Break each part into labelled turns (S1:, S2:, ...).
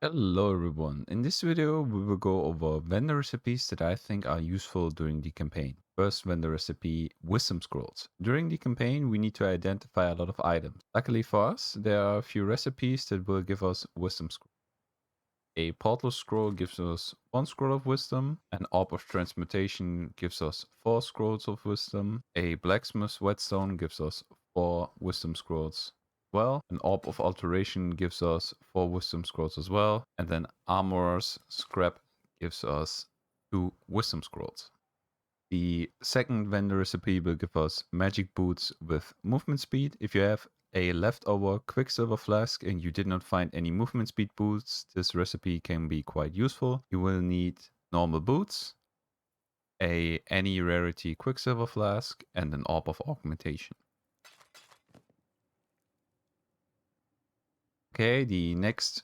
S1: Hello everyone, in this video we will go over vendor recipes that I think are useful during the campaign. First vendor recipe, Wisdom Scrolls. During the campaign we need to identify a lot of items. Luckily for us, there are a few recipes that will give us Wisdom Scrolls. A Portal Scroll gives us 1 Scroll of Wisdom, an Orb of Transmutation gives us 4 Scrolls of Wisdom, a Blacksmith's Whetstone gives us 4 Wisdom Scrolls. Well, an Orb of Alteration gives us 4 Wisdom Scrolls as well, and then Armorer's Scrap gives us 2 Wisdom Scrolls. The second vendor recipe will give us Magic Boots with movement speed. If you have a leftover Quicksilver Flask and you did not find any movement speed boots, this recipe can be quite useful. You will need normal boots, any rarity Quicksilver Flask, and an Orb of Augmentation. Okay, the next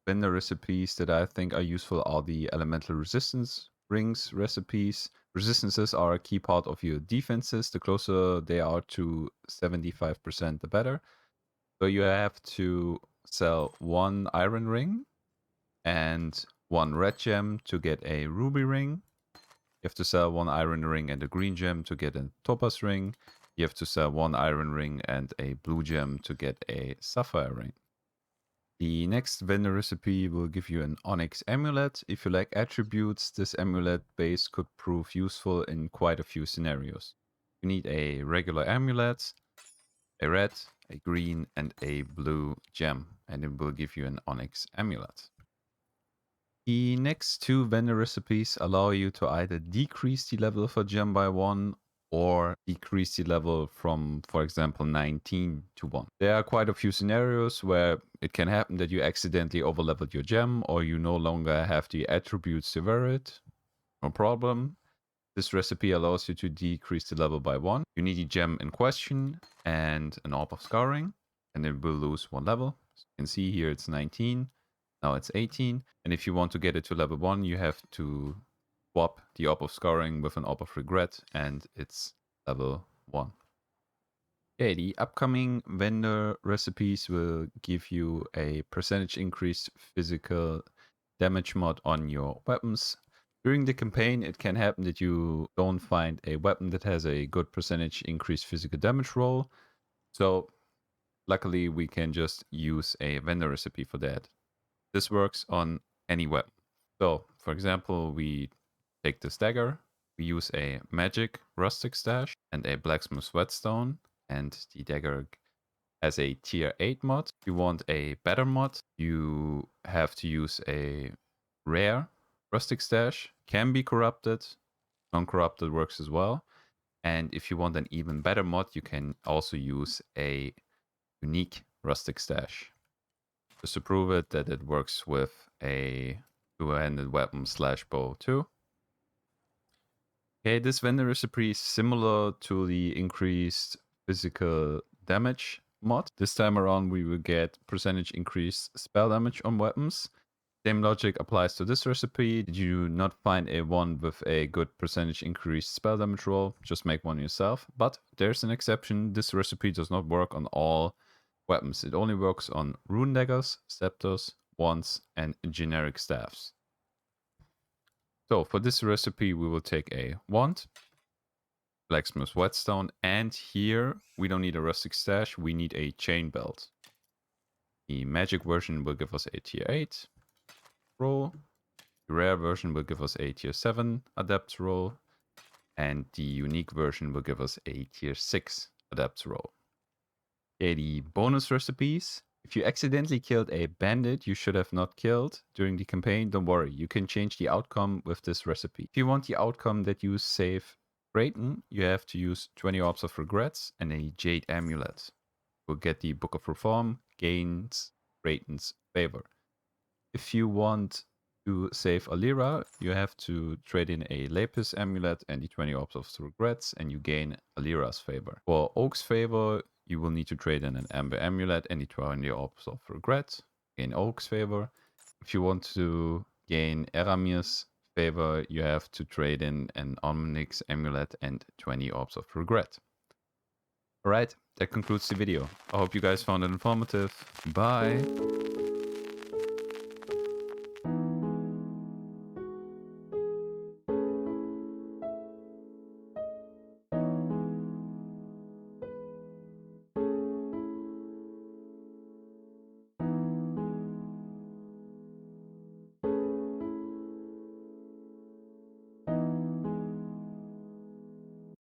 S1: vendor recipes that I think are useful are the Elemental Resistance Rings recipes. Resistances are a key part of your defenses. The closer they are to 75%, the better. So you have to sell 1 iron ring and 1 red gem to get a ruby ring. You have to sell 1 iron ring and a green gem to get a topaz ring. You have to sell 1 iron ring and a blue gem to get a sapphire ring. The next vendor recipe will give you an Onyx Amulet. If you like attributes, this amulet base could prove useful in quite a few scenarios. You need a regular amulet, a red, a green, and a blue gem, and it will give you an Onyx Amulet. The next 2 vendor recipes allow you to either decrease the level of a gem by 1 or decrease the level from, for example, 19 to 1. There are quite a few scenarios where it can happen that you accidentally overleveled your gem or you no longer have the attributes to wear it. No problem. This recipe allows you to decrease the level by 1. You need the gem in question and an Orb of Scouring, and it will lose 1 level. As you can see here it's 19, now it's 18. And if you want to get it to level 1, you have to swap the Orb of Scouring with an Orb of Regret, and it's level 1. Okay, the upcoming vendor recipes will give you a percentage increased physical damage mod on your weapons. During the campaign, it can happen that you don't find a weapon that has a good percentage increased physical damage roll. So luckily, we can just use a vendor recipe for that. This works on any weapon. So, for example, we take this dagger, we use a magic rustic stash and a blacksmith's whetstone, and the dagger has a tier 8 mod. If you want a better mod, you have to use a rare rustic stash. Can be corrupted, non-corrupted works as well. And if you want an even better mod, you can also use a unique rustic stash. Just to prove it that it works with a two-handed weapon / bow too. Okay, this vendor recipe is similar to the increased physical damage mod. This time around we will get percentage increased spell damage on weapons. Same logic applies to this recipe. Did you not find a one with a good percentage increased spell damage roll? Just make one yourself. But there's an exception. This recipe does not work on all weapons. It only works on rune daggers, scepters, wands, and generic staffs. So for this recipe, we will take a wand, blacksmith's whetstone, and here we don't need a rustic stash, we need a chain belt. The magic version will give us a tier 8 roll, the rare version will give us a tier 7 adept roll, and the unique version will give us a tier 6 adept roll. Okay, the bonus recipes. If you accidentally killed a bandit you should have not killed during the campaign, don't worry, you can change the outcome with this recipe. If you want the outcome that you save Brayton, you have to use 20 Orbs of Regrets and a Jade Amulet. You'll get the Book of Reform, gains Brayton's favor. If you want to save Alira, you have to trade in a Lapis Amulet and the 20 Orbs of Regrets, and you gain Alira's favor. For Oak's favor, you will need to trade in an Amber Amulet and the 20 Orbs of Regret, gain Oak's favor. If you want to gain Eramir's favor, you have to trade in an Onyx Amulet and 20 Orbs of Regret. Alright, that concludes the video. I hope you guys found it informative. Bye!